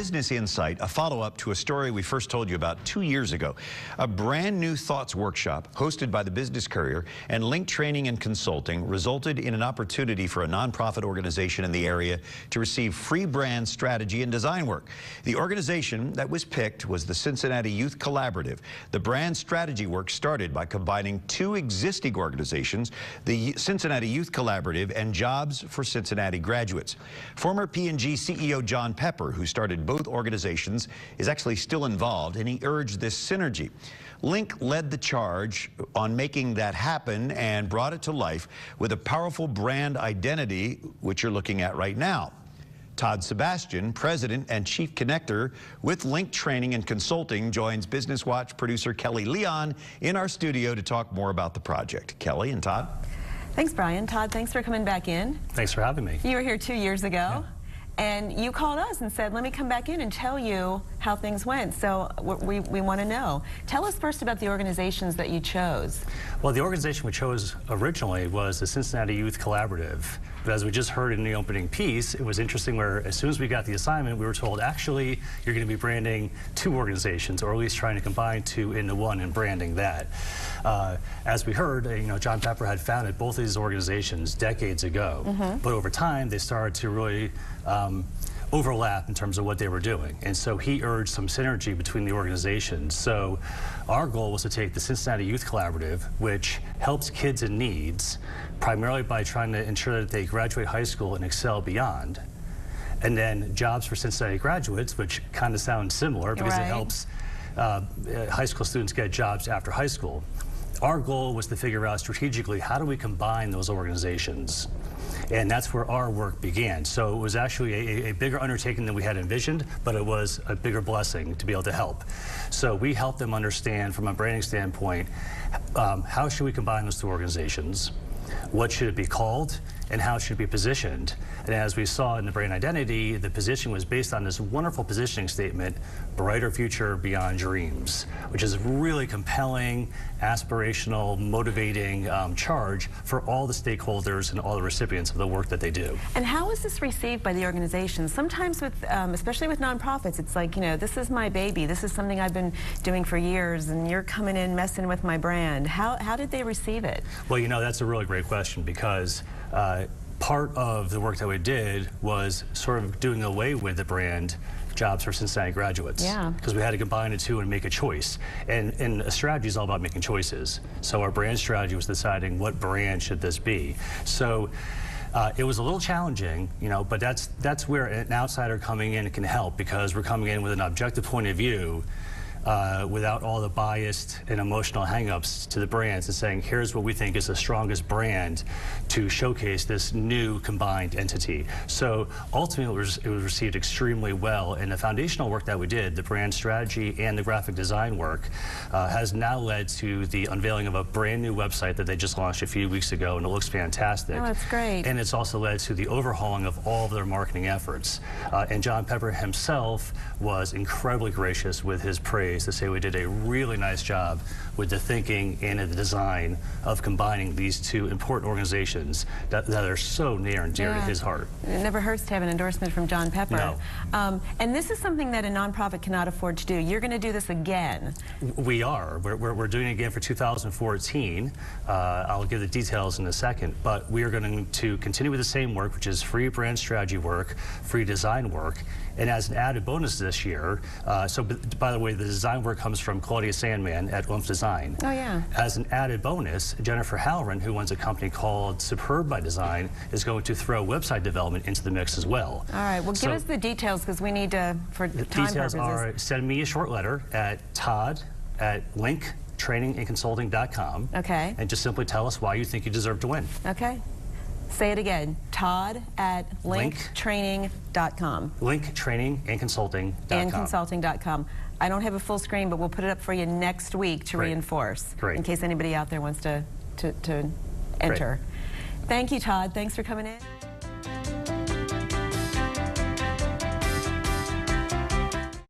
Business Insight, a follow-up to a story we first told you about 2 years ago. A brand new thoughts workshop hosted by the Business Courier and Link Training and Consulting resulted in an opportunity for a nonprofit organization in the area to receive free brand strategy and design work. The organization that was picked was the Cincinnati Youth Collaborative. The brand strategy work started by combining two existing organizations, the Cincinnati Youth Collaborative and Jobs for Cincinnati Graduates. Former P&G CEO John Pepper, who started both organizations, is actually still involved, and he urged this synergy. Link led the charge on making that happen and brought it to life with a powerful brand identity, which you're looking at right now. Todd Sebastian, President and Chief Connector with Link Training and Consulting, joins Business Watch producer Kelly Leon in our studio to talk more about the project. Kelly and Todd. Thanks, Brian. Todd, thanks for coming back in. Thanks for having me. You were here 2 years ago. Yeah. And you called us and said, let me come back in and tell you how things went. So we want to know. Tell us first about the organizations that you chose. Well, the organization we chose originally was the Cincinnati Youth Collaborative. But as we just heard in the opening piece, it was interesting where as soon as we got the assignment, we were told, actually, you're going to be branding two organizations, or at least trying to combine two into one and branding that. As we heard, John Pepper had founded both of these organizations decades ago. But over time, they started to really overlap in terms of what they were doing. And so he urged some synergy between the organizations. So our goal was to take the Cincinnati Youth Collaborative, which helps kids in needs, primarily by trying to ensure that they graduate high school and excel beyond. And then Jobs for Cincinnati Graduates, which kind of sounds similar because it helps high school students get jobs after high school. Our goal was to figure out strategically, how do we combine those organizations? And that's where our work began. So it was actually a bigger undertaking than we had envisioned, but it was a bigger blessing to be able to help. So we helped them understand from a branding standpoint, how should we combine those two organizations? What should it be called? And how it should be positioned? And as we saw in the brand identity, the position was based on this wonderful positioning statement, brighter future beyond dreams, which is a really compelling, aspirational, motivating charge for all the stakeholders and all the recipients of the work that they do. And how is this received by the organization? Sometimes with, especially with nonprofits, it's like, this is my baby, this is something I've been doing for years, and you're coming in messing with my brand. How did they receive it? Well, that's a really great question, because part of the work that we did was sort of doing away with the brand Jobs for Cincinnati Graduates. Yeah. Because we had to combine the two and make a choice. And a strategy is all about making choices. So our brand strategy was deciding what brand should this be. So it was a little challenging, but that's where an outsider coming in can help, because we're coming in with an objective point of view, without all the biased and emotional hang-ups to the brands, and saying, here's what we think is the strongest brand to showcase this new combined entity. So ultimately, it was received extremely well, and the foundational work that we did, the brand strategy and the graphic design work, has now led to the unveiling of a brand new website that they just launched a few weeks ago, and it looks fantastic. Oh, that's great. And it's also led to the overhauling of all of their marketing efforts. And John Pepper himself was incredibly gracious with his praise to say we did a really nice job with the thinking and the design of combining these two important organizations that are so near and dear to his heart. It never hurts to have an endorsement from John Pepper. No. And this is something that a nonprofit cannot afford to do. You're going to do this again. We are. We're doing it again for 2014. I'll give the details in a second, but we are going to continue with the same work, which is free brand strategy work, free design work, and as an added bonus this year, so by the way, the design work comes from Claudia Sandman at Oomph Design. Oh, yeah. As an added bonus, Jennifer Halloran, who runs a company called Superb by Design, is going to throw website deconsulting into the mix as well. All right, well, give us the details, because we need to, for time purposes. The details are, send me a short letter at todd@linktrainingandconsulting.com. Okay. And just simply tell us why you think you deserve to win. Okay. Say it again. Todd@linktraining.com. Linktrainingandconsulting.com. And consulting.com. I don't have a full screen, but we'll put it up for you next week to reinforce. Great. In case anybody out there wants to enter. Great. Thank you, Todd. Thanks for coming in.